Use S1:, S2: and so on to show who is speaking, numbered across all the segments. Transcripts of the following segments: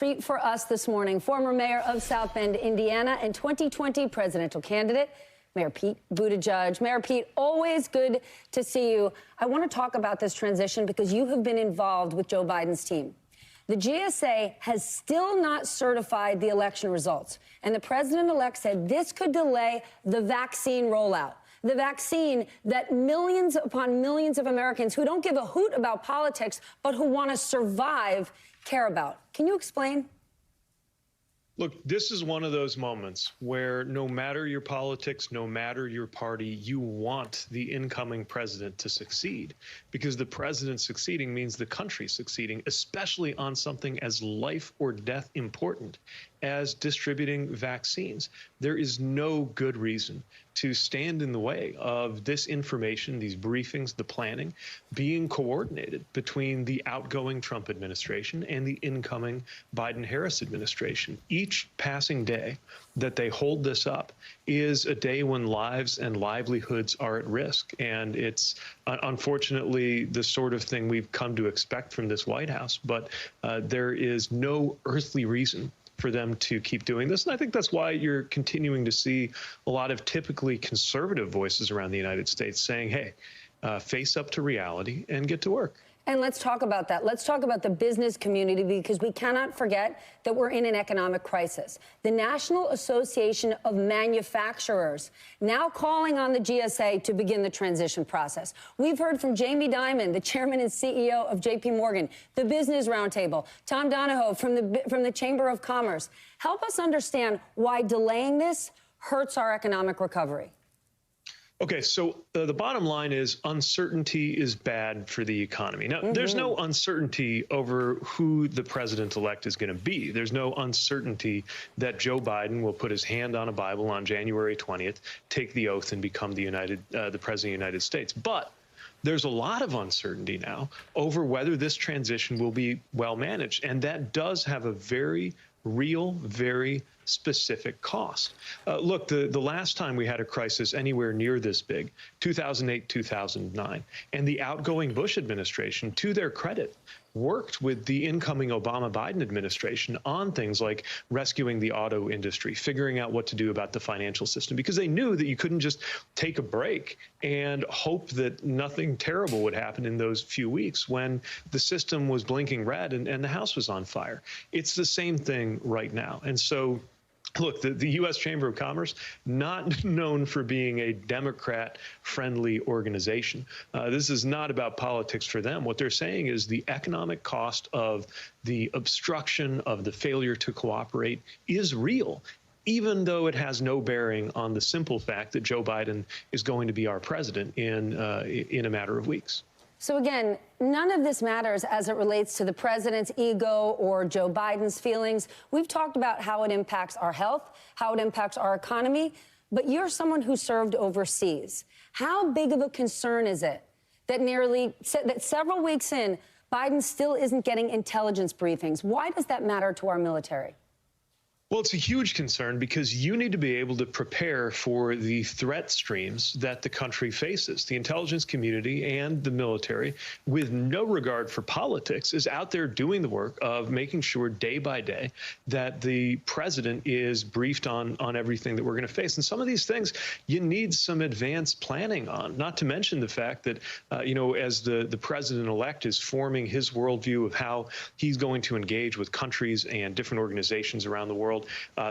S1: Treat for us this morning, former mayor of South Bend, Indiana, and 2020 presidential candidate, Mayor Pete Buttigieg. Mayor Pete, always good to see you. I want to talk about this transition because you have been involved with Joe Biden's team. The GSA has still not certified the election results, and the president-elect said this could delay the vaccine rollout. The vaccine that millions upon millions of Americans who don't give a hoot about politics, but who want to survive, care about. Can you explain?
S2: Look, this is one of those moments where no matter your politics, no matter your party, you want the incoming president to succeed, because the president succeeding means the country succeeding, especially on something as life or death important as distributing vaccines. There is no good reason to stand in the way of this information, these briefings, the planning being coordinated between the outgoing Trump administration and the incoming Biden-Harris administration. Each passing day that they hold this up is a day when lives and livelihoods are at risk. And it's unfortunately the sort of thing we've come to expect from this White House. But there is no earthly reason for them to keep doing this. And I think that's why you're continuing to see a lot of typically conservative voices around the United States saying, hey, face up to reality and get to work.
S1: And let's talk about that. Let's talk about the business community, because we cannot forget that we're in an economic crisis. The National Association of Manufacturers now calling on the GSA to begin the transition process. We've heard from Jamie Dimon, the chairman and CEO of JP Morgan, the Business Roundtable, Tom Donahoe from the Chamber of Commerce. Help us understand why delaying this hurts our economic recovery.
S2: Okay, so the bottom line is uncertainty is bad for the economy. Now, there's no uncertainty over who the president-elect is going to be. There's no uncertainty that Joe Biden will put his hand on a Bible on January 20th, take the oath, and become the president of the United States. But there's a lot of uncertainty now over whether this transition will be well managed, and that does have a very real, very specific cost. Look, the last time we had a crisis anywhere near this big, 2008, 2009, and the outgoing Bush administration, to their credit, worked with the incoming Obama-Biden administration on things like rescuing the auto industry, figuring out what to do about the financial system, because they knew that you couldn't just take a break and hope that nothing terrible would happen in those few weeks when the system was blinking red and the house was on fire. It's the same thing right now. And so, look, the U.S. Chamber of Commerce, not known for being a Democrat-friendly organization. This is not about politics for them. What they're saying is the economic cost of the obstruction, of the failure to cooperate, is real, even though it has no bearing on the simple fact that Joe Biden is going to be our president in a matter of weeks.
S1: So again, none of this matters as it relates to the president's ego or Joe Biden's feelings. We've talked about how it impacts our health, how it impacts our economy, but you're someone who served overseas. How big of a concern is it that several weeks in, Biden still isn't getting intelligence briefings? Why does that matter to our military?
S2: Well, it's a huge concern because you need to be able to prepare for the threat streams that the country faces. The intelligence community and the military, with no regard for politics, is out there doing the work of making sure day by day that the president is briefed on everything that we're going to face. And some of these things you need some advanced planning on, not to mention the fact that, as the president-elect is forming his worldview of how he's going to engage with countries and different organizations around the world,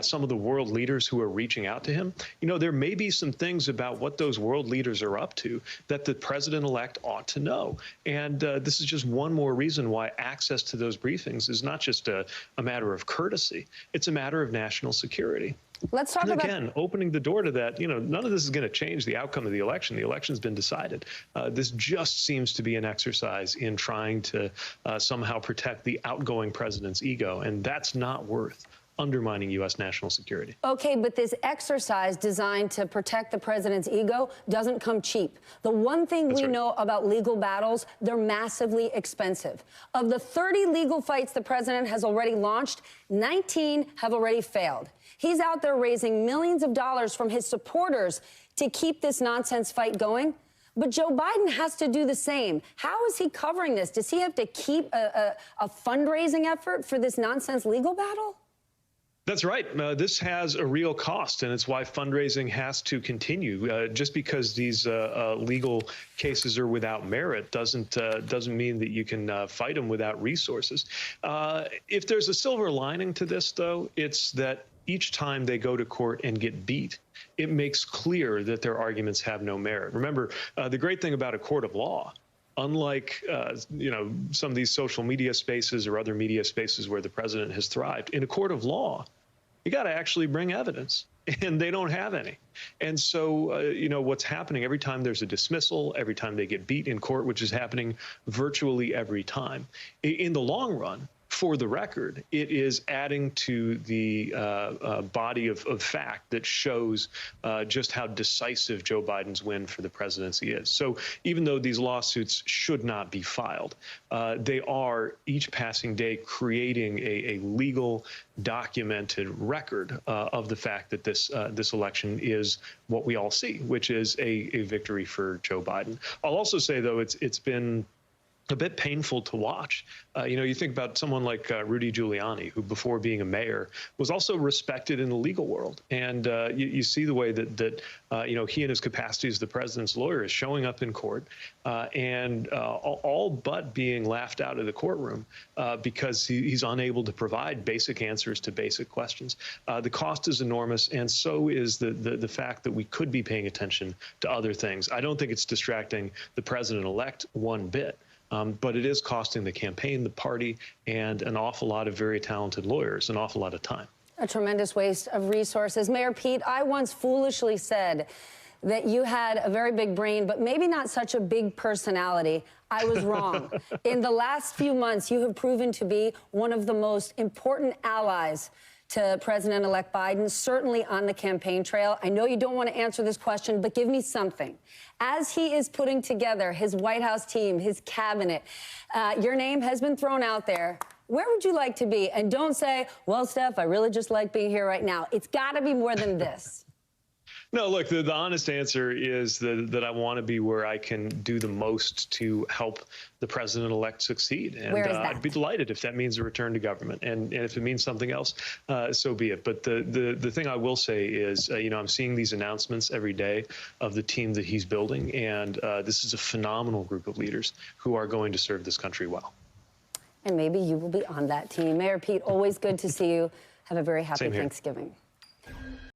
S2: some of the world leaders who are reaching out to him, there may be some things about what those world leaders are up to that the president-elect ought to know. And this is just one more reason why access to those briefings is not just a matter of courtesy. It's a matter of national security.
S1: Let's talk about,
S2: again, opening the door to that. None of this is going to change the outcome of the election. The election's been decided. This just seems to be an exercise in trying to somehow protect the outgoing president's ego, and that's not worth undermining U.S. national security. Okay,
S1: but this exercise designed to protect the president's ego doesn't come cheap. The one thing we know about legal battles, they're massively expensive. Of the 30 legal fights the president has already launched, 19 have already failed. He's out there raising millions of dollars from his supporters to keep this nonsense fight going. But Joe Biden has to do the same. How is he covering this? Does he have to keep a fundraising effort for this nonsense legal battle?
S2: That's right. This has a real cost, and it's why fundraising has to continue. Just because these legal cases are without merit doesn't mean that you can fight them without resources. If there's a silver lining to this, though, it's that each time they go to court and get beat, it makes clear that their arguments have no merit. Remember, the great thing about a court of law, unlike some of these social media spaces or other media spaces where the president has thrived, in a court of law, you got to actually bring evidence, and they don't have any. And so, what's happening every time there's a dismissal, every time they get beat in court, which is happening virtually every time, in the long run, for the record, it is adding to the body of fact that shows just how decisive Joe Biden's win for the presidency is. So even though these lawsuits should not be filed, they are each passing day creating a legal, documented record of the fact that this election is what we all see, which is a victory for Joe Biden. I'll also say, though, it's been a bit painful to watch. You think about someone like Rudy Giuliani, who before being a mayor was also respected in the legal world. And you see the way that he in his capacity as the president's lawyer is showing up in court and all but being laughed out of the courtroom because he's unable to provide basic answers to basic questions. The cost is enormous, and so is the fact that we could be paying attention to other things. I don't think it's distracting the president-elect one bit. But it is costing the campaign, the party, and an awful lot of very talented lawyers, an awful lot of time.
S1: A tremendous waste of resources. Mayor Pete, I once foolishly said that you had a very big brain, but maybe not such a big personality. I was wrong. In the last few months, you have proven to be one of the most important allies to President-elect Biden, certainly on the campaign trail. I know you don't want to answer this question, but give me something. As he is putting together his White House team, his cabinet, your name has been thrown out there. Where would you like to be? And don't say, well, Steph, I really just like being here right now. It's got to be more than this.
S2: No, look, the honest answer is that I want to be where I can do the most to help the president-elect succeed. And
S1: where is that?
S2: I'd be delighted if that means a return to government. And if it means something else, so be it. But the thing I will say is, I'm seeing these announcements every day of the team that he's building. And this is a phenomenal group of leaders who are going to serve this country well.
S1: And maybe you will be on that team. Mayor Pete, always good to see you. Have a very happy Thanksgiving.